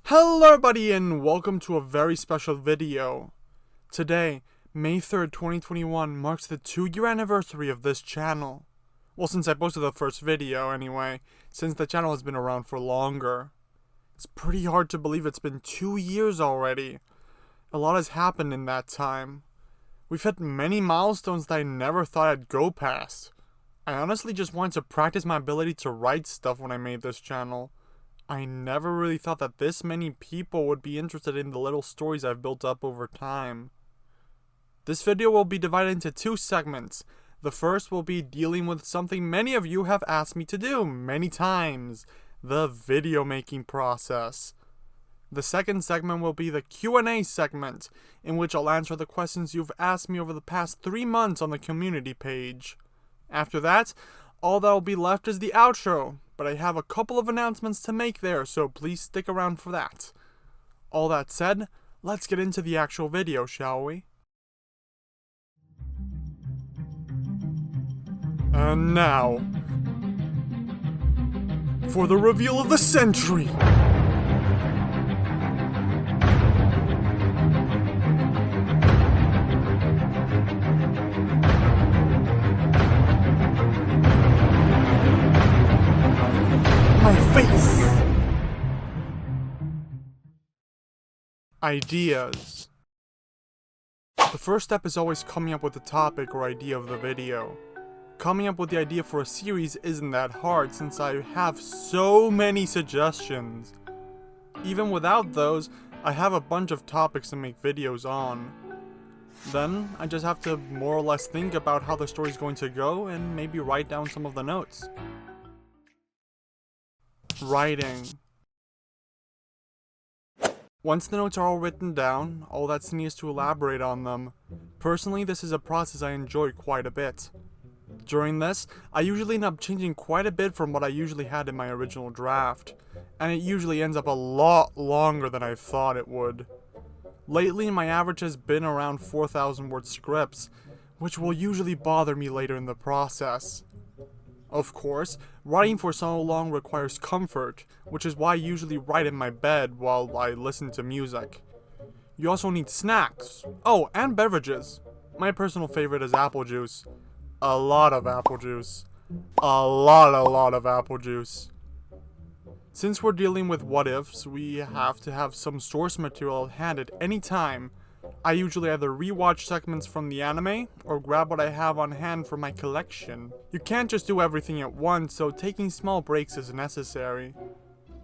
Hello everybody and welcome to a very special video. Today, May 3rd, 2021 marks the 2-year anniversary of this channel. Well, since I posted the first video anyway, since the channel has been around for longer. It's pretty hard to believe it's been 2 years already. A lot has happened in that time. We've hit many milestones that I never thought I'd go past. I honestly just wanted to practice my ability to write stuff when I made this channel. I never really thought that this many people would be interested in the little stories I've built up over time. This video will be divided into 2 segments. The first will be dealing with something many of you have asked me to do many times, the video making process. The second segment will be the Q&A segment, in which I'll answer the questions you've asked me over the past 3 months on the community page. After that, all that will be left is the outro, but I have a couple of announcements to make there, so please stick around for that. All that said, let's get into the actual video, shall we? And now, for the reveal of the century! My face! Ideas. The first step is always coming up with the topic or idea of the video. Coming up with the idea for a series isn't that hard since I have so many suggestions. Even without those, I have a bunch of topics to make videos on. Then, I just have to more or less think about how the story's going to go and maybe write down some of the notes. Writing. Once the notes are all written down, all that's needed is to elaborate on them. Personally, this is a process I enjoy quite a bit. During this, I usually end up changing quite a bit from what I usually had in my original draft, and it usually ends up a lot longer than I thought it would. Lately, my average has been around 4,000 word scripts, which will usually bother me later in the process. Of course, writing for so long requires comfort, which is why I usually write in my bed while I listen to music. You also need snacks. Oh, and beverages. My personal favorite is apple juice. A lot of apple juice. A lot of apple juice. Since we're dealing with what ifs, we have to have some source material at hand at any time. I usually either rewatch segments from the anime, or grab what I have on hand for my collection. You can't just do everything at once, so taking small breaks is necessary.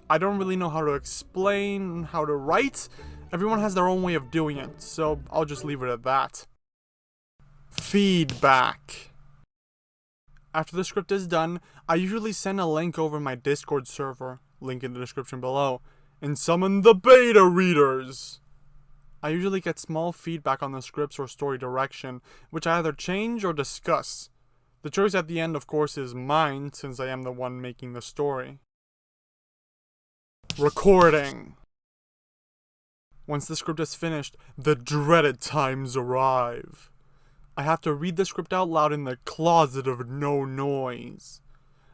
I don't really know how to explain how to write. Everyone has their own way of doing it, so I'll just leave it at that. Feedback. After the script is done, I usually send a link over my Discord server, link in the description below, and summon the beta readers. I usually get small feedback on the scripts or story direction, which I either change or discuss. The choice at the end, of course, is mine, since I am the one making the story. Recording. Once the script is finished, the dreaded times arrive. I have to read the script out loud in the closet of no noise.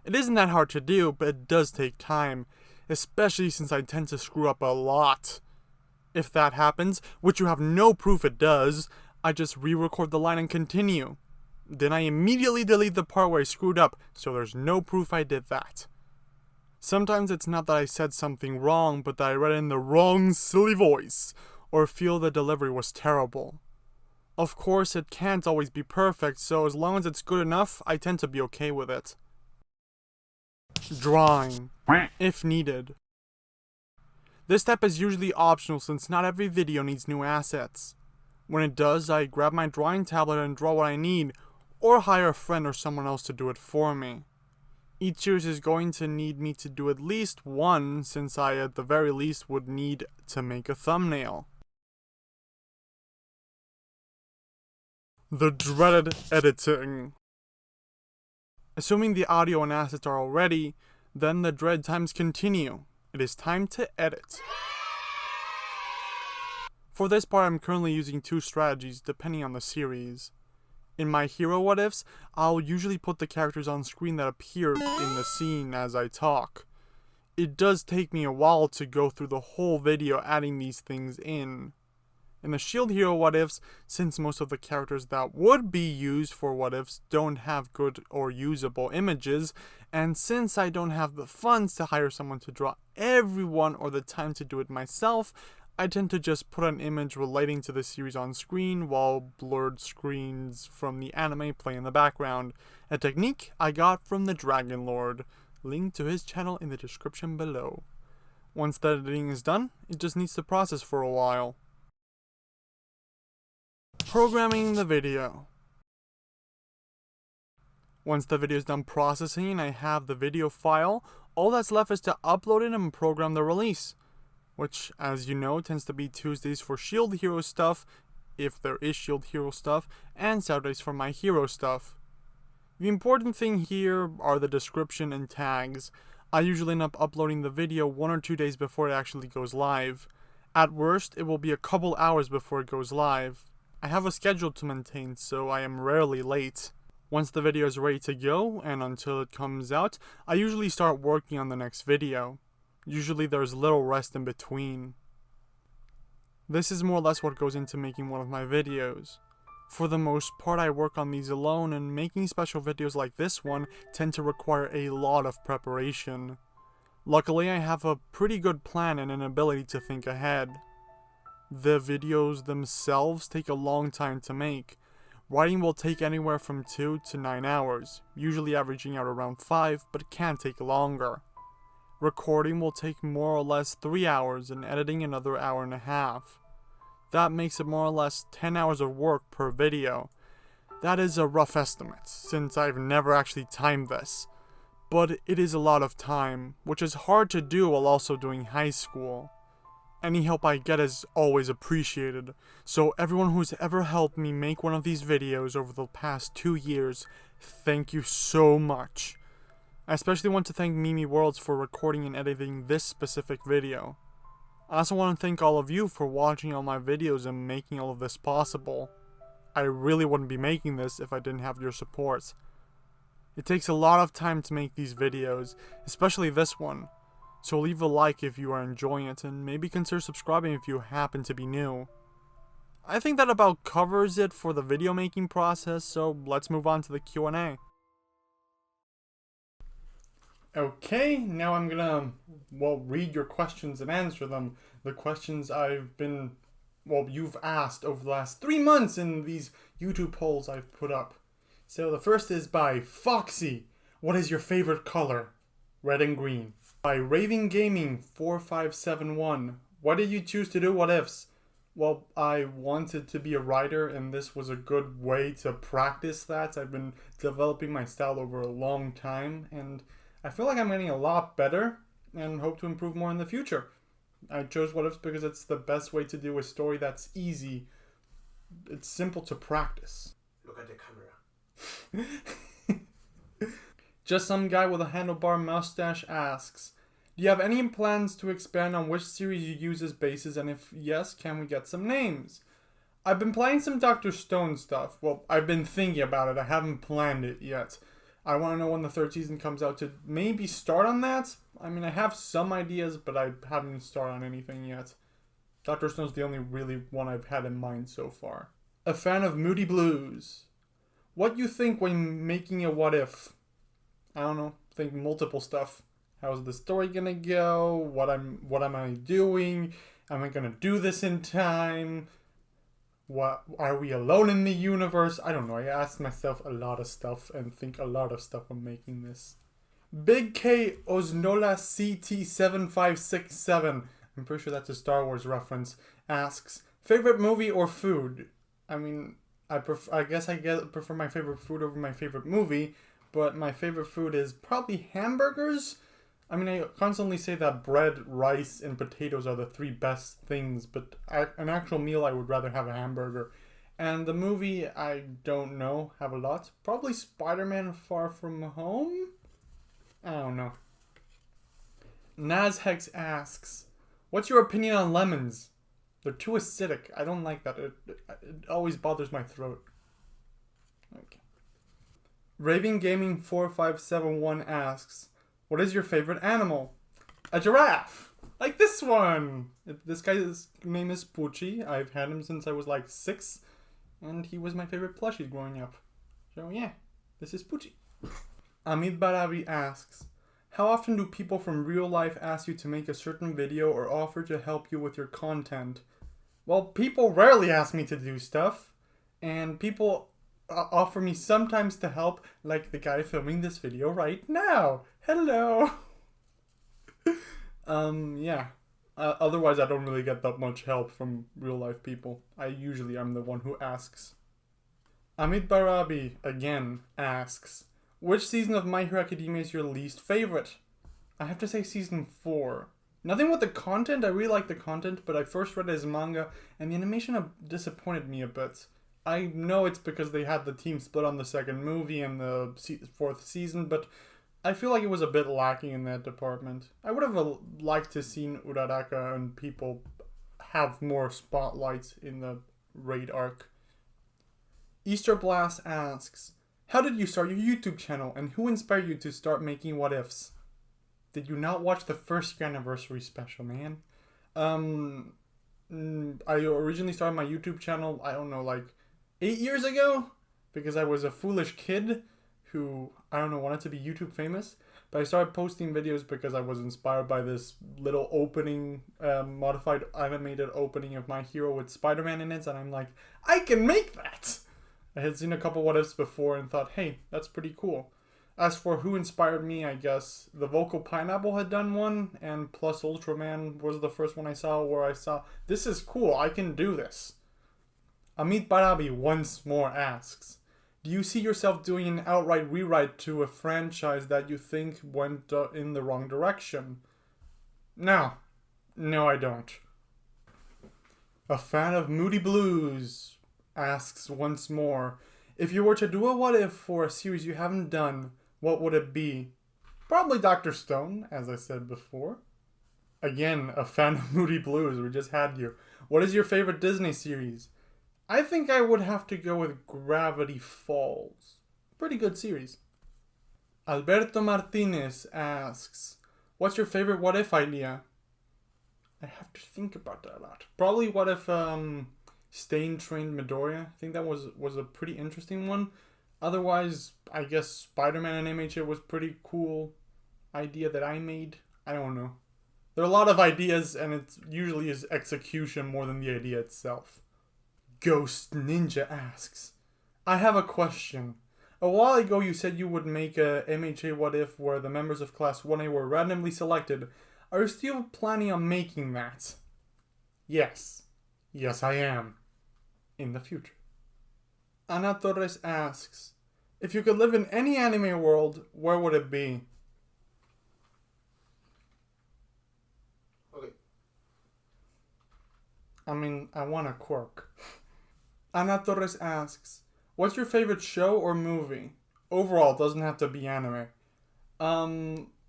It isn't that hard to do, but it does take time, especially since I tend to screw up a lot. If that happens, which you have no proof it does, I just re-record the line and continue. Then I immediately delete the part where I screwed up, so there's no proof I did that. Sometimes it's not that I said something wrong, but that I read it in the wrong silly voice, or feel the delivery was terrible. Of course, it can't always be perfect, so as long as it's good enough, I tend to be okay with it. Drawing, if needed. This step is usually optional since not every video needs new assets. When it does, I grab my drawing tablet and draw what I need, or hire a friend or someone else to do it for me. Each series is going to need me to do at least one, since I at the very least would need to make a thumbnail. The dreaded editing. Assuming the audio and assets are all ready, then the dread times continue. It is time to edit. For this part, I'm currently using 2 strategies depending on the series. In my hero what ifs, I'll usually put the characters on screen that appear in the scene as I talk. it does take me a while to go through the whole video adding these things in. In the Shield Hero What Ifs, since most of the characters that would be used for What Ifs don't have good or usable images, and since I don't have the funds to hire someone to draw everyone or the time to do it myself, I tend to just put an image relating to the series on screen while blurred screens from the anime play in the background, a technique I got from the Dragon Lord. Link to his channel in the description below. Once the editing is done, it just needs to process for a while. Programming the video. Once the video is done processing and I have the video file, all that's left is to upload it and program the release, which, as you know, tends to be Tuesdays for Shield Hero stuff, if there is Shield Hero stuff, and Saturdays for my hero stuff. The important thing here are the description and tags. I usually end up uploading the video 1 or 2 days before it actually goes live. At worst, it will be a couple hours before it goes live. I have a schedule to maintain, so I am rarely late. Once the video is ready to go, and until it comes out, I usually start working on the next video. Usually there's little rest in between. This is more or less what goes into making one of my videos. For the most part, I work on these alone, and making special videos like this one tend to require a lot of preparation. Luckily, I have a pretty good plan and an ability to think ahead. The videos themselves take a long time to make. Writing will take anywhere from 2 to 9 hours, usually averaging out around 5, but it can take longer. Recording will take more or less 3 hours and editing another hour and a half. That makes it more or less 10 hours of work per video. That is a rough estimate, since I've never actually timed this. But it is a lot of time, which is hard to do while also doing high school. Any help I get is always appreciated, so everyone who's ever helped me make one of these videos over the past 2 years, thank you so much. I especially want to thank Mimi Worlds for recording and editing this specific video. I also want to thank all of you for watching all my videos and making all of this possible. I really wouldn't be making this if I didn't have your support. It takes a lot of time to make these videos, especially this one. So leave a like if you are enjoying it, and maybe consider subscribing if you happen to be new. I think that about covers it for the video making process, so let's move on to the Q&A. Okay, now I'm gonna, read your questions and answer them. The questions you've asked over the last 3 months in these YouTube polls I've put up. So the first is by Foxy. What is your favorite color? Red and green. By Raving Gaming 4571. Why did you choose to do What Ifs? Well, I wanted to be a writer, and this was a good way to practice that. I've been developing my style over a long time, and I feel like I'm getting a lot better and hope to improve more in the future. I chose What Ifs because it's the best way to do a story that's easy. It's simple to practice. Look at the camera. Just some guy with a handlebar mustache asks, do you have any plans to expand on which series you use as bases, and if yes, can we get some names? I've been playing some Dr. Stone stuff. Well, I've been thinking about it. I haven't planned it yet. I want to know when the 3rd season comes out to maybe start on that. I mean, I have some ideas, but I haven't started on anything yet. Dr. Stone's the only really one I've had in mind so far. A fan of Moody Blues. What you think when making a What If? I don't know, think multiple stuff. How's the story gonna go? What am I doing? Am I gonna do this in time? What are we alone in the universe? I don't know. I ask myself a lot of stuff and think a lot of stuff when making this. Big K Osnola CT7567, I'm pretty sure that's a Star Wars reference, asks, favorite movie or food? I mean, I prefer my favorite food over my favorite movie, but my favorite food is probably hamburgers. I mean, I constantly say that bread, rice, and potatoes are the 3 best things, but an actual meal I would rather have a hamburger. And the movie, I don't know, have a lot. Probably Spider-Man Far From Home? I don't know. Nazhex asks, what's your opinion on lemons? They're too acidic. I don't like that. It always bothers my throat. Okay. Raving Gaming 4571 asks, what is your favorite animal? A giraffe! Like this one! This guy's name is Poochie. I've had him since I was like 6, and he was my favorite plushie growing up. So yeah, this is Poochie. Amit Barabi asks, how often do people from real life ask you to make a certain video or offer to help you with your content? Well, people rarely ask me to do stuff, and people offer me sometimes to help, like the guy filming this video right now. Hello! Yeah. Otherwise, I don't really get that much help from real life people. I usually am the one who asks. Amit Barabi, again, asks, which season of My Hero Academia is your least favorite? I have to say season 4. Nothing with the content, I really like the content, but I first read it as manga, and the animation disappointed me a bit. I know it's because they had the team split on the second movie and the 4th season, but I feel like it was a bit lacking in that department. I would have liked to seen Uraraka and people have more spotlights in the raid arc. Easter Blast asks, how did you start your YouTube channel and who inspired you to start making what ifs? Did you not watch the first anniversary special, man? I originally started my YouTube channel, I don't know, like 8 years ago? Because I was a foolish kid who, I don't know, wanted to be YouTube famous. But I started posting videos because I was inspired by this little opening, modified animated opening of My Hero with Spider-Man in it. And I'm like, I can make that! I had seen a couple what ifs before and thought, hey, that's pretty cool. As for who inspired me, I guess the Vocal Pineapple had done one, and plus Ultraman was the first one I saw where I saw, this is cool, I can do this. Amit Barabi once more asks, do you see yourself doing an outright rewrite to a franchise that you think went in the wrong direction? No. No, I don't. A fan of Moody Blues asks once more, if you were to do a what if for a series you haven't done, what would it be? Probably Dr. Stone, as I said before. Again, a fan of Moody Blues, we just had you. What is your favorite Disney series? I think I would have to go with Gravity Falls. Pretty good series. Alberto Martinez asks, what's your favorite what if idea? I have to think about that a lot. Probably what if Stain trained Midoriya. I think that was a pretty interesting one. Otherwise, I guess Spider-Man and MHA was pretty cool idea that I made. I don't know. There are a lot of ideas, and it usually is execution more than the idea itself. Ghost Ninja asks, I have a question. A while ago you said you would make a MHA what if where the members of Class 1A were randomly selected. Are you still planning on making that? Yes. Yes, I am. In the future. Ana Torres asks, if you could live in any anime world, where would it be? Okay. I mean, I want a quirk. Ana Torres asks, what's your favorite show or movie? Overall, it doesn't have to be anime. I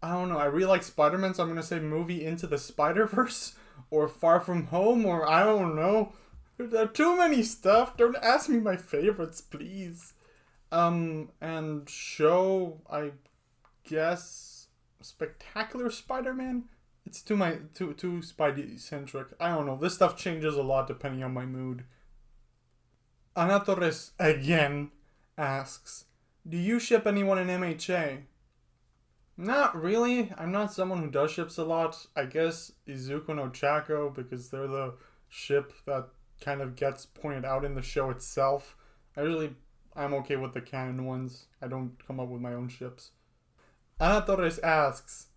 don't know. I really like Spider-Man, so I'm going to say movie Into the Spider-Verse or Far From Home, or I don't know. There are too many stuff. Don't ask me my favorites, please. And show, I guess, Spectacular Spider-Man? It's too Spidey-centric. I don't know. This stuff changes a lot depending on my mood. Ana Torres again asks, do you ship anyone in MHA? Not really. I'm not someone who does ships a lot. I guess Izuku and Ochako, because they're the ship that kind of gets pointed out in the show itself. I'm okay with the canon ones. I don't come up with my own ships. Ana Torres asks,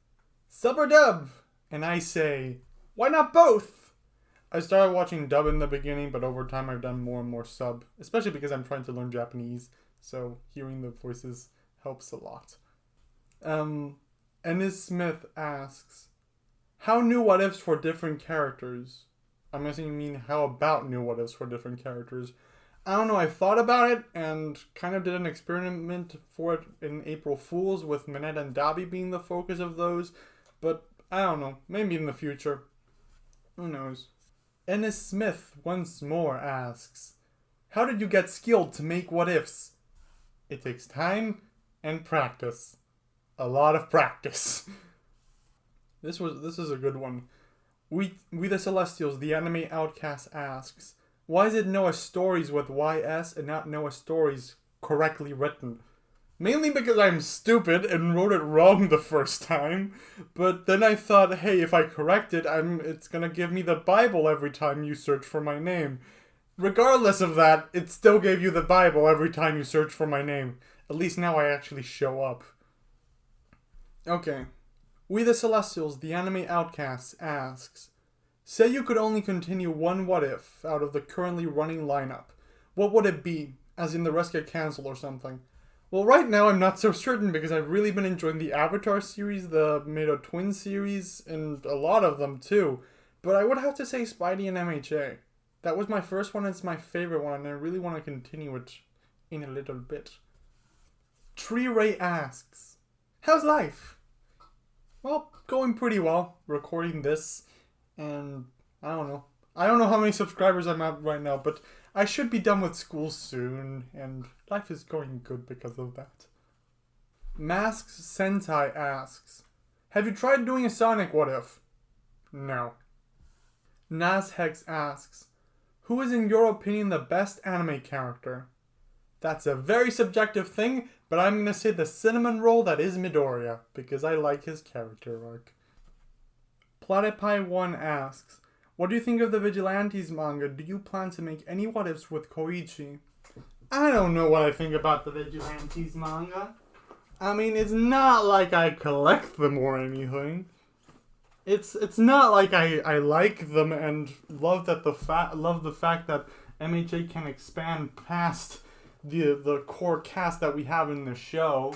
sub or dub? And I say, why not both? I started watching dub in the beginning, but over time I've done more and more sub, especially because I'm trying to learn Japanese, so hearing the voices helps a lot. Ennis Smith asks, how new what ifs for different characters? I'm guessing you mean how about new what ifs for different characters. I don't know, I thought about it and kind of did an experiment for it in April Fools with Minette and Dabi being the focus of those, but I don't know, maybe in the future. Who knows? Ennis Smith once more asks, how did you get skilled to make what ifs? It takes time and practice. A lot of practice. This is a good one. We the Celestials, the anime outcast asks, why is it NoahStorys with YS and not NoahStorys correctly written? Mainly because I'm stupid and wrote it wrong the first time, but then I thought, hey, if I correct it, it's gonna give me the Bible every time you search for my name. Regardless of that, it still gave you the Bible every time you search for my name. At least now I actually show up. Okay. We the Celestials, the anime outcasts, asks, say you could only continue one what if out of the currently running lineup. What would it be? As in the rest get cancelled or something. Well, right now I'm not so certain because I've really been enjoying the Avatar series, the Mado Twin series, and a lot of them too. But I would have to say Spidey and MHA. That was my first one, it's my favorite one, and I really want to continue it in a little bit. Tree Ray asks, how's life? Well, going pretty well, recording this, and I don't know how many subscribers I'm at right now, but I should be done with school soon, and life is going good because of that. Masks Sentai asks, have you tried doing a Sonic what if? No. Nas Hex asks, who is in your opinion the best anime character? That's a very subjective thing, but I'm gonna say the cinnamon roll that is Midoriya, because I like his character arc. PlatyPie1 asks, what do you think of the Vigilantes manga? Do you plan to make any what ifs with Koichi? I don't know what I think about the Vigilantes manga. I mean, it's not like I collect them or anything. It's not like I like them and love the fact that MHA can expand past the core cast that we have in the show.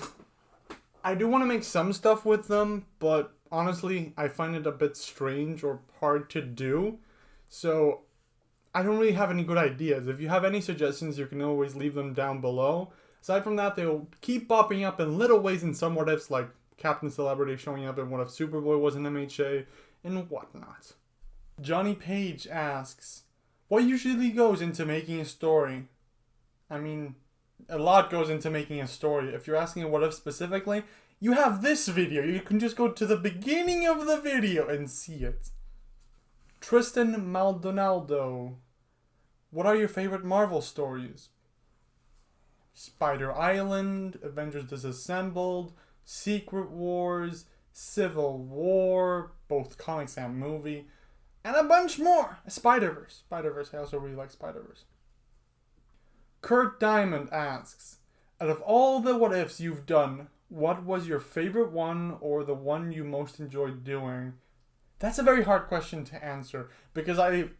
I do want to make some stuff with them, but honestly, I find it a bit strange or hard to do. So I don't really have any good ideas. If you have any suggestions, you can always leave them down below. Aside from that, they'll keep popping up in little ways in some what ifs, like Captain Celebrity showing up in what if Superboy was an MHA and whatnot. Johnny Page asks, what usually goes into making a story? I mean, a lot goes into making a story. If you're asking a what if specifically, you have this video. You can just go to the beginning of the video and see it. Tristan Maldonado, what are your favorite Marvel stories? Spider Island, Avengers Disassembled, Secret Wars, Civil War, both comics and movie, and a bunch more. Spider-Verse. I also really like Spider-Verse. Kurt Diamond asks, out of all the what ifs you've done, what was your favorite one or the one you most enjoyed doing? That's a very hard question to answer because I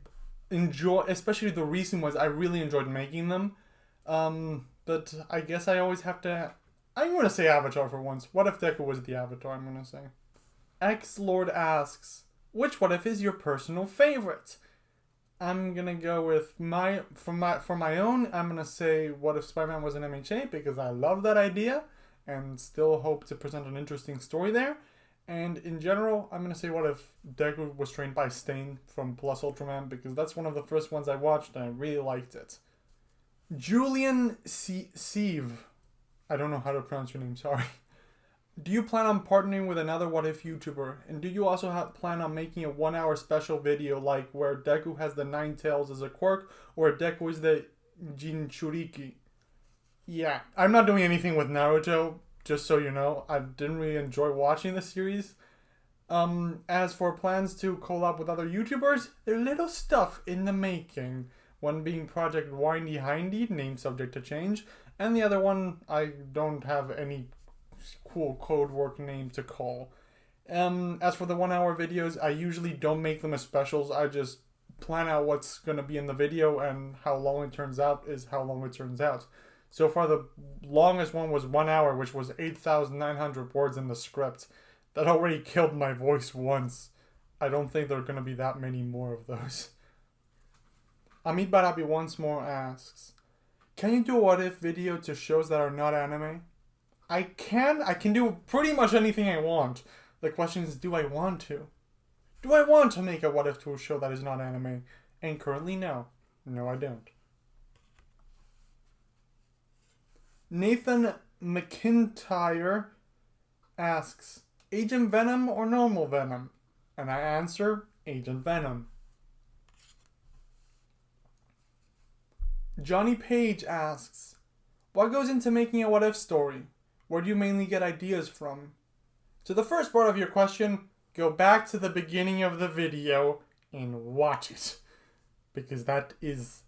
enjoy, especially the recent ones, I really enjoyed making them. But I guess I always have to, I'm going to say Avatar for once. What if Deku was the Avatar, I'm going to say. X-Lord asks, which what if is your personal favorite? I'm gonna go with for my own. I'm gonna say what if Spider-Man was an MHA because I love that idea and still hope to present an interesting story there. And in general, I'm gonna say what if Deku was trained by Stain from Plus Ultraman because that's one of the first ones I watched and I really liked it. Julian Sieve, I don't know how to pronounce your name. Sorry. Do you plan on partnering with another what if YouTuber? And do you also plan on making a 1 hour special video like where Deku has the 9 tails as a quirk or Deku is the Jinchuriki? Yeah, I'm not doing anything with Naruto, just so you know. I didn't really enjoy watching the series. As for plans to collab with other YouTubers, there's little stuff in the making. One being Project Windy Hindy, name subject to change, and the other one I don't have any cool code work name to call. As for the 1 hour videos, I usually don't make them as specials. I just plan out what's going to be in the video and how long it turns out is how long it turns out. So far the longest one was 1 hour, which was 8,900 words in the script. That already killed my voice once. I don't think there are going to be that many more of those. Amit Barabi once more asks, can you do a what if video to shows that are not anime? I can do pretty much anything I want. The question is, do I want to? Do I want to make a what if to a show that is not anime? And currently, no. No, I don't. Nathan McIntyre asks, Agent Venom or normal Venom? And I answer Agent Venom. Johnny Page asks, what goes into making a what if story? Where do you mainly get ideas from? To the first part of your question, go back to the beginning of the video and watch it. Because that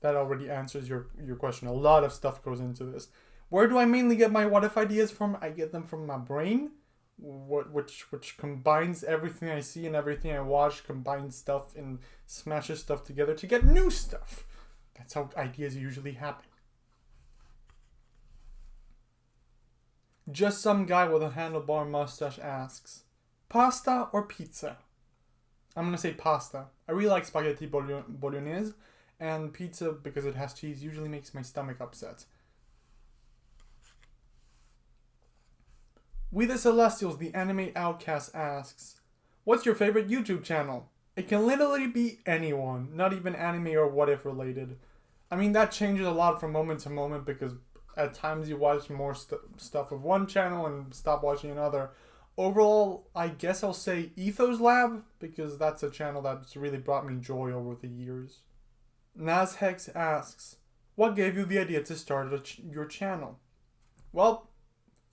already answers your question. A lot of stuff goes into this. Where do I mainly get my what if ideas from? I get them from my brain, which combines everything I see and everything I watch, combines stuff and smashes stuff together to get new stuff. That's how ideas usually happen. Just some guy with a handlebar mustache asks, pasta or pizza? I'm gonna say pasta. I really like spaghetti bolognese, and pizza, because it has cheese, usually makes my stomach upset. We the Celestials, the anime outcast asks, what's your favorite YouTube channel? It can literally be anyone, not even anime or what if related. I mean, that changes a lot from moment to moment because at times you watch more stuff of one channel and stop watching another. Overall, I guess I'll say Ethos Lab because that's a channel that's really brought me joy over the years. NazHex asks, what gave you the idea to start your channel? Well,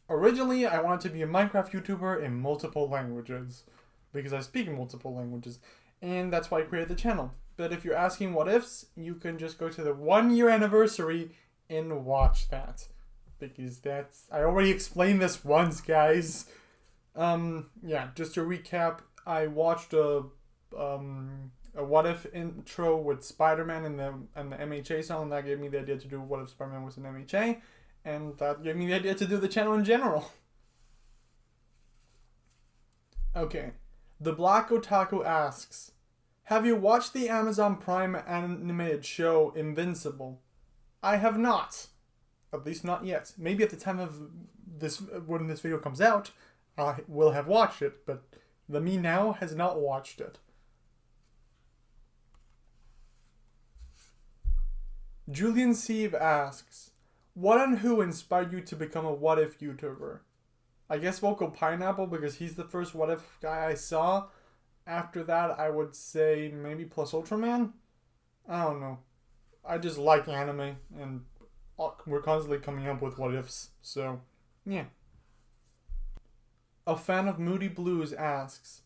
originally I wanted to be a Minecraft YouTuber in multiple languages because I speak multiple languages, and that's why I created the channel. But if you're asking what ifs, you can just go to the 1 year anniversary and watch that. Because I already explained this once, guys. Yeah, just to recap, I watched a what if intro with Spider-Man and the MHA song, and that gave me the idea to do what if Spider-Man was an MHA, and that gave me the idea to do the channel in general. Okay, the Black Otaku asks, have you watched the Amazon Prime animated show Invincible? I have not. At least not yet. Maybe at the time of this, when this video comes out, I will have watched it, but the me now has not watched it. Julian Sieve asks, what and who inspired you to become a what if YouTuber? I guess Vocal Pineapple, because he's the first what if guy I saw. After that, I would say maybe Plus Ultraman? I don't know. I just like anime, and we're constantly coming up with what ifs, so yeah. A fan of Moody Blues asks,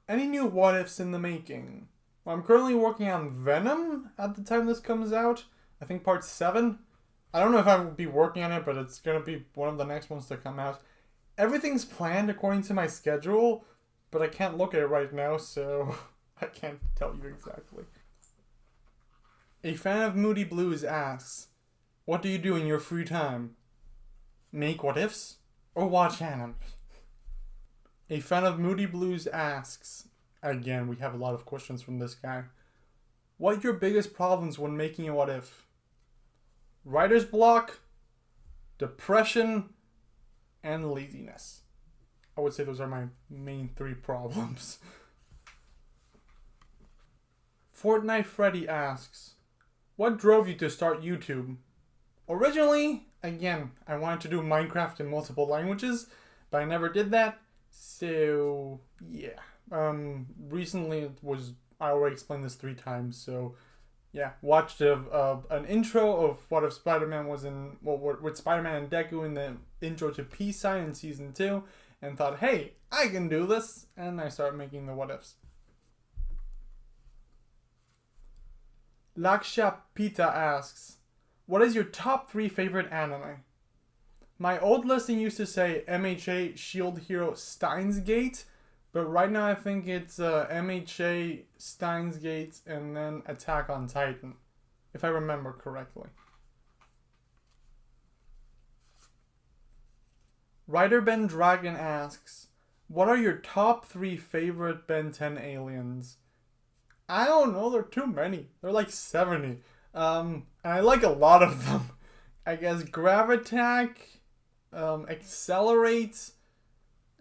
any new what ifs in the making? Well, I'm currently working on Venom at the time this comes out. I think part 7. I don't know if I will be working on it, but it's going to be one of the next ones to come out. Everything's planned according to my schedule, but I can't look at it right now, so I can't tell you exactly. A fan of Moody Blues asks, what do you do in your free time? Make what ifs or watch anime? A fan of Moody Blues asks, again, we have a lot of questions from this guy. What are your biggest problems when making a what if? Writer's block, depression, and laziness. I would say those are my main 3 problems. Fortnite Freddy asks, what drove you to start YouTube? Originally, again, I wanted to do Minecraft in multiple languages, but I never did that. So, yeah. Recently it was, I already explained this 3 times, so yeah. Watched an intro of what if Spider-Man was in, well, with Spider-Man and Deku in the intro to Peace Sign in Season 2, and thought, hey, I can do this, and I started making the what ifs. Laksha Pita asks, what is your top 3 favorite anime? My old listing used to say MHA, Shield Hero, Steins Gate, but right now I think it's MHA, Steins Gate, and then Attack on Titan, if I remember correctly. Writer Ben Dragon asks, what are your top 3 favorite Ben 10 aliens? I don't know, there are too many. There are like 70. And I like a lot of them. I guess Gravitack, Accelerate,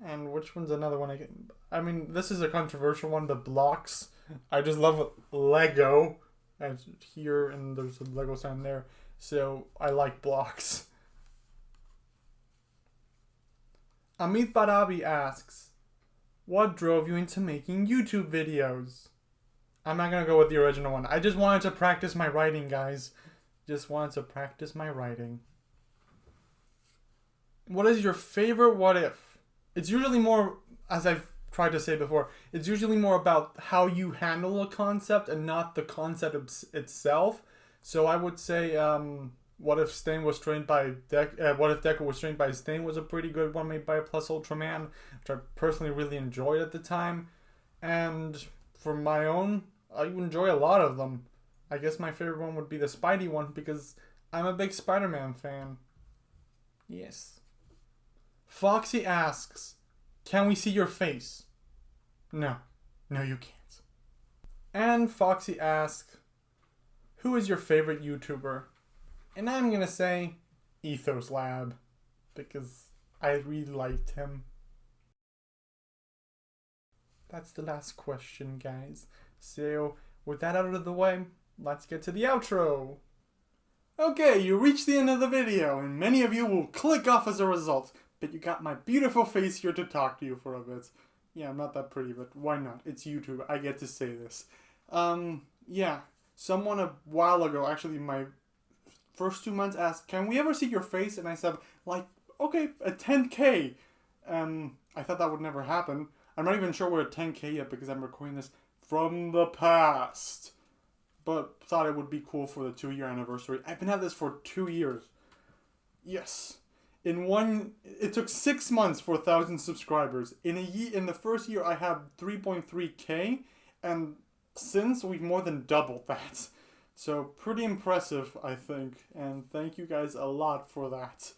and which one's another one? I mean, this is a controversial one, but Blocks. I just love Lego. As here, and there's a Lego sign there. So I like Blocks. Amit Badabi asks, What drove you into making YouTube videos? I'm not gonna go with the original one. I just wanted to practice my writing, guys. Just wanted to practice my writing. What is your favorite what if? It's usually more, as I've tried to say before, it's usually more about how you handle a concept and not the concept itself. So I would say, what if Stain was trained by what if Deku was trained by Stain was a pretty good one made by Plus Ultraman, which I personally really enjoyed at the time. And for my own, I enjoy a lot of them. I guess my favorite one would be the Spidey one because I'm a big Spider-Man fan. Yes. Foxy asks, can we see your face? No. No, you can't. And Foxy asks, who is your favorite YouTuber? And I'm gonna say Ethos Lab because I really liked him. That's the last question, guys. So, with that out of the way, let's get to the outro. Okay, you reached the end of the video, and many of you will click off as a result. But you got my beautiful face here to talk to you for a bit. Yeah, I'm not that pretty, but why not? It's YouTube. I get to say this. Yeah. Someone a while ago, actually my first 2 months, asked, can we ever see your face? And I said, like, okay, at 10K. I thought that would never happen. I'm not even sure we're at 10K yet because I'm recording this from the past. But thought it would be cool for the 2-year anniversary. I've been at this for 2 years. Yes. It took 6 months for 1,000 subscribers. In the first year, I had 3.3K, and since we've more than doubled that. So pretty impressive, I think, and thank you guys a lot for that.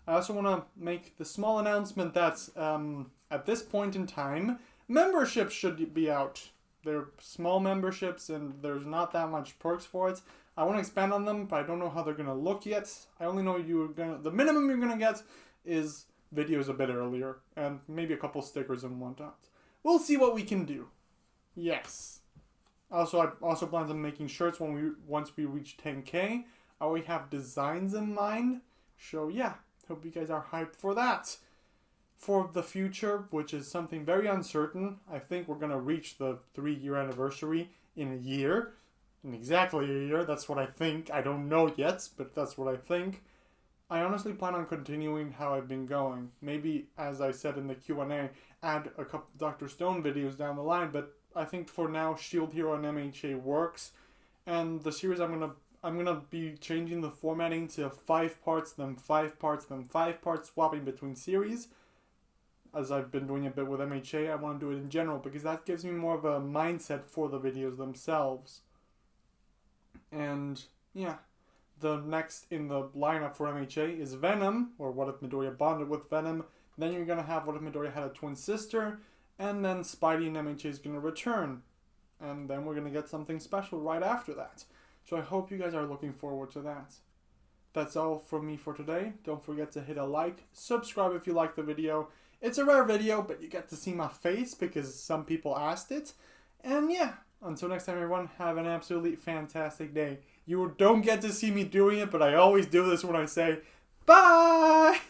I also want to make the small announcement that at this point in time, memberships should be out. They're small memberships, and there's not that much perks for it. I want to expand on them, but I don't know how they're going to look yet. I only know the minimum you're going to get is videos a bit earlier, and maybe a couple stickers and whatnot. We'll see what we can do. Yes. I also plan on making shirts once we reach 10K. I already have designs in mind. So yeah, hope you guys are hyped for that. For the future, which is something very uncertain, I think we're going to reach the 3-year anniversary in a year. In exactly a year, that's what I think. I don't know yet, but that's what I think. I honestly plan on continuing how I've been going. Maybe, as I said in the Q&A, add a couple Dr. Stone videos down the line, but I think for now, Shield Hero and MHA works. And the series, I'm gonna be changing the formatting to 5 parts, then 5 parts, then 5 parts, swapping between series. As I've been doing a bit with MHA, I want to do it in general because that gives me more of a mindset for the videos themselves. And yeah, the next in the lineup for MHA is Venom, or What If Midoriya Bonded with Venom. Then you're gonna have What If Midoriya Had a Twin Sister, and then Spidey and MHA is gonna return, and then we're gonna get something special right after that. So I hope you guys are looking forward to that. That's all from me for today. Don't forget to hit a like, subscribe if you like the video. It's a rare video, but you get to see my face because some people asked it. And yeah, until next time everyone, have an absolutely fantastic day. You don't get to see me doing it, but I always do this when I say bye!